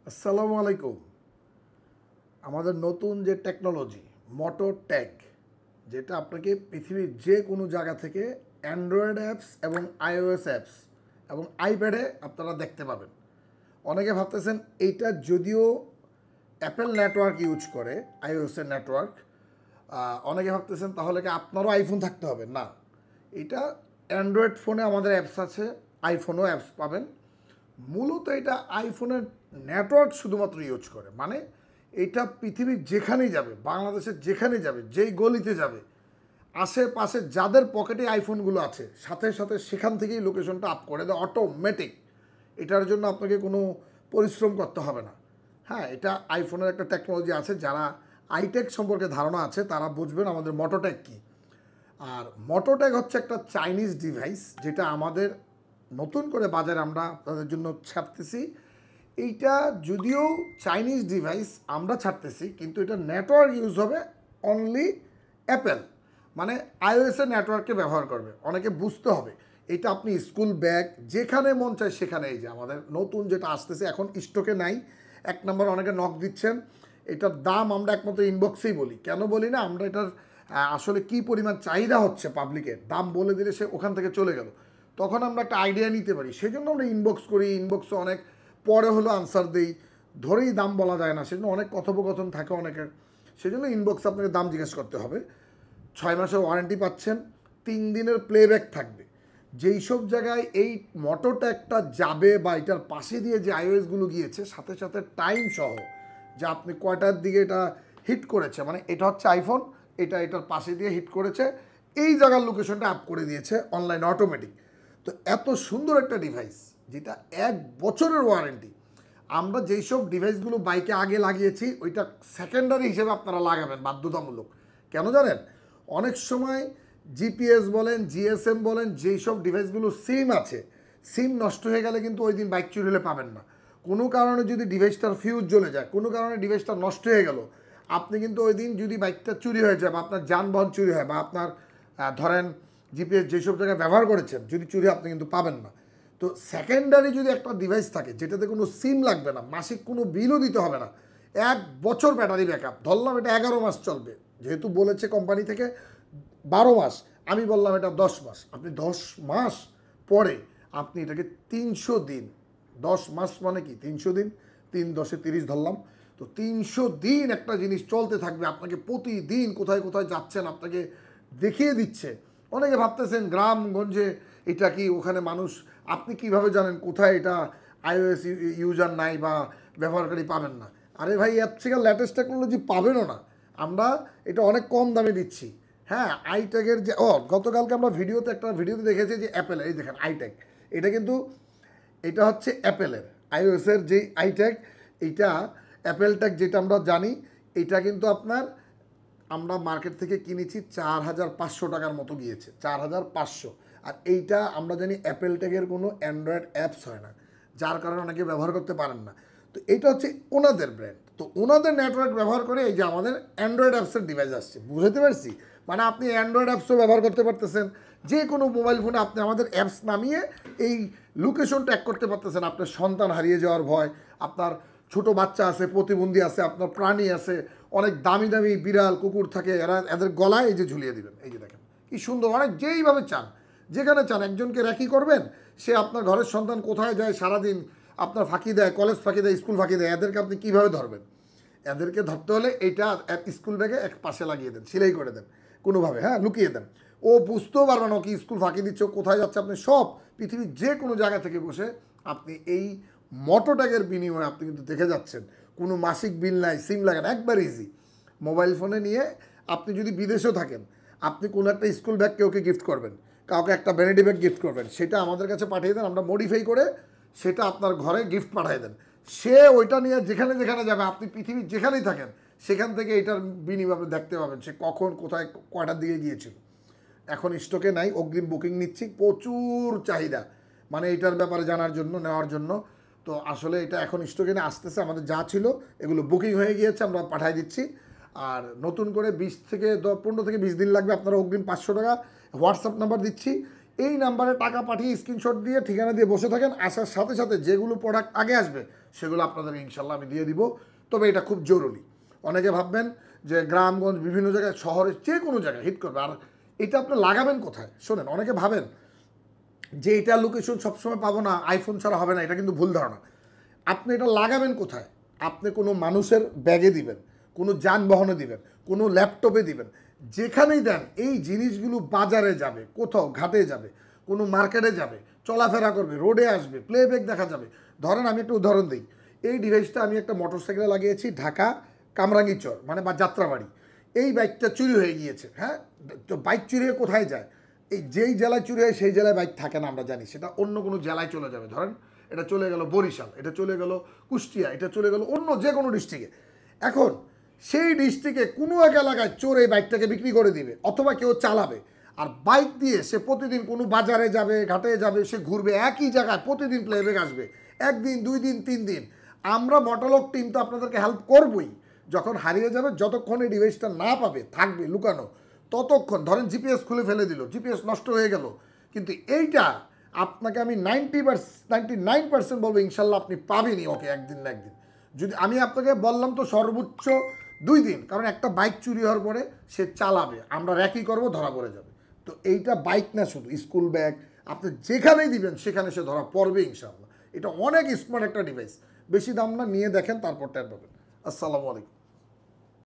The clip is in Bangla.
আসসালামু আলাইকুম। আমাদের নতুন যে টেকনোলজি মোটো ট্যাগ, যেটা আপনাকে পৃথিবীর যে কোনো জায়গা থেকে অ্যান্ড্রয়েড অ্যাপস এবং আইওএস অ্যাপস এবং আইপ্যাডে আপনারা দেখতে পাবেন। অনেকে ভাবতেছেন এইটা যদিও অ্যাপেল নেটওয়ার্ক ইউজ করে, আইওএসের নেটওয়ার্ক, অনেকে ভাবতেছেন তাহলে কি আপনারও আইফোন থাকতে হবে? না, এটা অ্যান্ড্রয়েড ফোনে আমাদের অ্যাপস আছে, আইফোনও অ্যাপস পাবেন। মূলত এটা আইফোনের নেটওয়ার্ক শুধুমাত্র ইউজ করে, মানে এটা পৃথিবীর যেখানেই যাবে, বাংলাদেশের যেখানে যাবে, যেই গলিতে যাবে, আশেপাশে যাদের পকেটে আইফোনগুলো আছে সাথে সাথে সেখান থেকেই লোকেশনটা আপ করে দেয় অটোমেটিক। এটার জন্য আপনাকে কোনো পরিশ্রম করতে হবে না। হ্যাঁ, এটা আইফোনের একটা টেকনোলজি আছে, যারা আইটেক সম্পর্কে ধারণা আছে তারা বুঝবেন আমাদের মোটোটেক কী। আর মোটোটেক হচ্ছে একটা চাইনিজ ডিভাইস, যেটা আমাদের নতুন করে বাজারে আমরা তাদের জন্য ছাড়তেছি। এইটা যদিও চাইনিজ ডিভাইস আমরা ছাড়তেছি, কিন্তু এটা নেটওয়ার্ক ইউজ হবে অনলি অ্যাপেল, মানে আইওএসের নেটওয়ার্ককে ব্যবহার করবে। অনেকে বুঝতে হবে এটা আপনি স্কুল ব্যাগ যেখানে মন চায় সেখানে। এই যে আমাদের নতুন যেটা আসতেছে এখন স্টকে নাই, এক নম্বর অনেকে নক দিচ্ছেন। এটার দাম আমরা একমাত্র ইনবক্সেই বলি, কেন বলি না, আমরা এটার আসলে কি পরিমাণ চাহিদা হচ্ছে পাবলিকের, দাম বলে দিলে সে ওখান থেকে চলে গেল, তখন আমরা একটা আইডিয়া নিতে পারি। সেই জন্য আমরা ইনবক্স করি, ইনবক্সে অনেক পরে হলো আনসার দিই, ধরেই দাম বলা যায় না, সেজন্য অনেক কথোপকথন থাকে অনেকের। সেজন্য ইনবক্সে আপনাকে দাম জিজ্ঞেস করতে হবে। 6 মাসের ওয়ারেন্টি পাচ্ছেন, 3 দিনের প্লেব্যাক থাকবে। যেই সব জায়গায় এই মোটোট্যাগটা যাবে বা এটার পাশে দিয়ে যে আইওএসগুলো গিয়েছে, সাথে সাথে টাইম সহ যে আপনি কয়টার দিকে এটা হিট করেছে, মানে এটা হচ্ছে আইফোন, এটা এটার পাশে দিয়ে হিট করেছে, এই জায়গার লোকেশনটা আপ করে দিয়েছে অনলাইন অটোমেটিক। তো এত সুন্দর একটা ডিভাইস, যেটা 1 বছরের ওয়ারেন্টি। আমরা যেই সব ডিভাইসগুলো বাইকে আগে লাগিয়েছি ওইটা সেকেন্ডারি হিসেবে আপনারা লাগাবেন বাধ্যতামূলক। কেন জানেন? অনেক সময় জিপিএস বলেন, জিএসএম বলেন, যেই সব ডিভাইসগুলো সিম আছে, সিম নষ্ট হয়ে গেলে কিন্তু ওই দিন বাইক চুরি হলে পাবেন না। কোনো কারণে যদি ডিভাইসটার ফিউজ জ্বলে যায়, কোনো কারণে ডিভাইসটা নষ্ট হয়ে গেল, আপনি কিন্তু ওই দিন যদি বাইকটা চুরি হয়ে যায় বা আপনার যানবাহন চুরি হয় বা আপনার ধরেন জিপিএস যেসব জায়গায় ব্যবহার করেছেন যদি চুরি, আপনি কিন্তু পাবেন না। তো সেকেন্ডারি যদি একটা ডিভাইস থাকে যেটাতে কোনো সিম লাগবে না, মাসিক কোনো বিলও দিতে হবে না, 1 বছর ব্যাটারি ব্যাকআপ, ধরলাম এটা 11 মাস চলবে, যেহেতু বলেছে কোম্পানি থেকে 12 মাস, আমি বললাম এটা 10 মাস। আপনি 10 মাস পরে আপনি এটাকে 300 দিন, 10 মাস মানে কি 300 দিন, 3 10 30 ধরলাম, তো 300 দিন একটা জিনিস চলতে থাকবে। আপনাকে প্রতিদিন কোথায় কোথায় যাচ্ছেন আপনাকে দেখিয়ে দিচ্ছে। অনেকে ভাবতেছেন গ্রামগঞ্জে এটা কি, ওখানে মানুষ, আপনি কিভাবে জানেন কোথায় এটা আইওএস ইউজার নাই বা ব্যবহারকারী পাবেন না? আরে ভাই, এর থেকে লেটেস্ট টেকনোলজি পাবেনও না, আমরা এটা অনেক কম দামে দিচ্ছি। হ্যাঁ, আইট্যাগের যে গতকালকে আমরা একটা ভিডিওতে দেখেছি যে অ্যাপেল, এই দেখেন আইট্যাগ, এটা কিন্তু এটা হচ্ছে অ্যাপেলের আইওএসের যে আইট্যাগ, এইটা অ্যাপেল ট্যাগ যেটা আমরা জানি, এটা কিন্তু আপনার আমরা মার্কেট থেকে কিনেছি 4500 টাকার মতো গিয়েছে, 4500। আর এইটা আমরা জানি অ্যাপেল ট্যাগের কোনো অ্যান্ড্রয়েড অ্যাপস হয় না, যার কারণে অনেকে ব্যবহার করতে পারেন না। তো এইটা হচ্ছে ওনাদের ব্র্যান্ড, তো ওনাদের নেটওয়ার্ক ব্যবহার করে এই যে আমাদের অ্যান্ড্রয়েড অ্যাপসের ডিভাইস আসছে। বুঝতে পারছি? মানে আপনি অ্যান্ড্রয়েড অ্যাপসও ব্যবহার করতে পারতেছেন, যে কোনো মোবাইল ফোনে আপনি আমাদের অ্যাপস নামিয়ে এই লোকেশন ট্র্যাক করতে পারতেছেন। আপনার সন্তান হারিয়ে যাওয়ার ভয়, আপনার ছোট বাচ্চা আছে, প্রতিবন্ধী আছে, আপনার প্রাণী আছে, অনেক দামি দামি বিড়াল কুকুর থাকে, এদের গলায় এই যে ঝুলিয়ে দিবেন, এই যে দেখেন কি সুন্দর, অনেক যেইভাবে চান, যেখানে চান একজনকে র্যাকি করবেন, সে আপনার ঘরের সন্তান কোথায় যায় সারাদিন, আপনার ফাঁকি দেয়, কলেজ ফাঁকি দেয়, স্কুল ফাঁকি দেয়, এদেরকে আপনি কীভাবে ধরবেন? এদেরকে ধরতে হলে এইটা স্কুল ব্যাগে এক পাশে লাগিয়ে দেন, সেলাই করে দেন কোনোভাবে, হ্যাঁ লুকিয়ে দেন, ও বুঝতেও পারবে না কি স্কুল ফাঁকি দিচ্ছে, কোথায় যাচ্ছে। আপনি সব পৃথিবীর যে কোনো জায়গা থেকে বসে আপনি এই মোটোট্যাগের বিনিময়ে আপনি কিন্তু দেখে যাচ্ছেন। কোনো মাসিক বিল নাই, সিম লাগে না, একবার ইজি। মোবাইল ফোনে নিয়ে আপনি যদি বিদেশেও থাকেন, আপনি কোনো একটা স্কুল ব্যাগ কাউকে গিফট করবেন, কাউকে একটা ভ্যানিটি ব্যাগ গিফট করবেন, সেটা আমাদের কাছে পাঠিয়ে দেন, আমরা মডিফাই করে সেটা আপনার ঘরে গিফট পাঠিয়ে দেন। সে ওইটা নিয়ে যেখানে যেখানে যাবে, আপনি পৃথিবীর যেখানেই থাকেন সেখান থেকে এটার বিনিময়ে দেখতে পাবেন সে কখন কোথায় কয়টার দিকে গিয়েছিল। এখন স্টকে নাই, অগ্রিম বুকিং নিচ্ছি, প্রচুর চাহিদা মানে এটার ব্যাপারে জানার জন্য, নেওয়ার জন্য। তো আসলে এটা এখন স্টকে নিয়ে আসতেছে, আমাদের যা ছিল এগুলো বুকিং হয়ে গিয়েছে, আমরা পাঠিয়ে দিচ্ছি। আর নতুন করে 15 থেকে 20 দিন লাগবে, আপনারা অগ্রিম 500 টাকা হোয়াটসঅ্যাপ নাম্বার দিচ্ছি, এই নাম্বারে টাকা পাঠিয়ে স্ক্রিনশট দিয়ে ঠিকানা দিয়ে বসে থাকেন, আসার সাথে সাথে যেগুলো প্রোডাক্ট আগে আসবে সেগুলো আপনাদের ইনশাল্লাহ আমি দিয়ে দিব। তবে এটা খুব জরুরি। অনেকে ভাববেন যে গ্রামগঞ্জ বিভিন্ন জায়গায় শহরে যে কোনো জায়গায় হিট করবে, আর এটা আপনি লাগাবেন কোথায়? শোনেন, অনেকে ভাবেন যে এটা লোকেশন সবসময় পাবো না, আইফোন ছাড়া হবে না, এটা কিন্তু ভুল ধারণা। আপনি এটা লাগাবেন কোথায়? আপনি কোনো মানুষের ব্যাগে দিবেন, কোনো যানবাহনে দিবেন, কোনো ল্যাপটপে দিবেন, যেখানেই দেন এই জিনিসগুলো বাজারে যাবে, কোথাও ঘাটে যাবে, কোনো মার্কেটে যাবে, চলাফেরা করবে, রোডে আসবে, প্লেব্যাক দেখা যাবে। ধরেন আমি একটা উদাহরণ দিই, এই ডিভাইসটা আমি একটা মোটরসাইকেলে লাগিয়েছি ঢাকা কামরাঙ্গীরচর মানে বা যাত্রাবাড়ি। এই বাইকটা চুরি হয়ে গিয়েছে। হ্যাঁ, তো বাইক চুরি হয়ে কোথায় যায়? এই যেই জেলায় চুরি হয় সেই জেলায় বাইক থাকে না, আমরা জানি। সেটা অন্য কোনো জেলায় চলে যাবে। ধরেন এটা চলে গেল বরিশাল, এটা চলে গেল কুষ্টিয়া, এটা চলে গেল অন্য যে কোনো ডিস্ট্রিক্টে। এখন সেই ডিস্ট্রিক্টে কোনো এক এলাকায় চোর এই বাইকটাকে বিক্রি করে দিবে, অথবা কেউ চালাবে। আর বাইক দিয়ে সে প্রতিদিন কোনো বাজারে যাবে, ঘাটে যাবে, সে ঘুরবে একই জায়গায়, প্রতিদিন প্লেব্যাক আসবে, একদিন, 2 দিন, 3 দিন। আমরা মোটরলক টিম তো আপনাদেরকে হেল্প করবই। যখন হারিয়ে যাবে, যতক্ষণ এই ডিভাইসটা না পাবে, থাকবে লুকানো, ততক্ষণ। ধরেন জিপিএস খুলে ফেলে দিল, জিপিএস নষ্ট হয়ে গেল, কিন্তু এইটা আপনাকে আমি 99% বলবো ইনশাল্লাহ আপনি পাবেনই ওকে, একদিন না একদিন। যদি আমি আপনাকে বললাম তো সর্বোচ্চ 2 দিন, কারণ একটা বাইক চুরি হওয়ার পরে সে চালাবে, আমরা র্যাকি করবো, ধরা পড়ে যাবে। তো এইটা বাইক না, শুধু স্কুল ব্যাগ, আপনি যেখানেই দিবেন সেখানে সে ধরা পড়বে ইনশাল্লাহ। এটা অনেক স্মার্ট একটা ডিভাইস, বেশি দাম না, নিয়ে দেখেন, তারপর ট্যাপ পাবেন। আসসালামু আলাইকুম।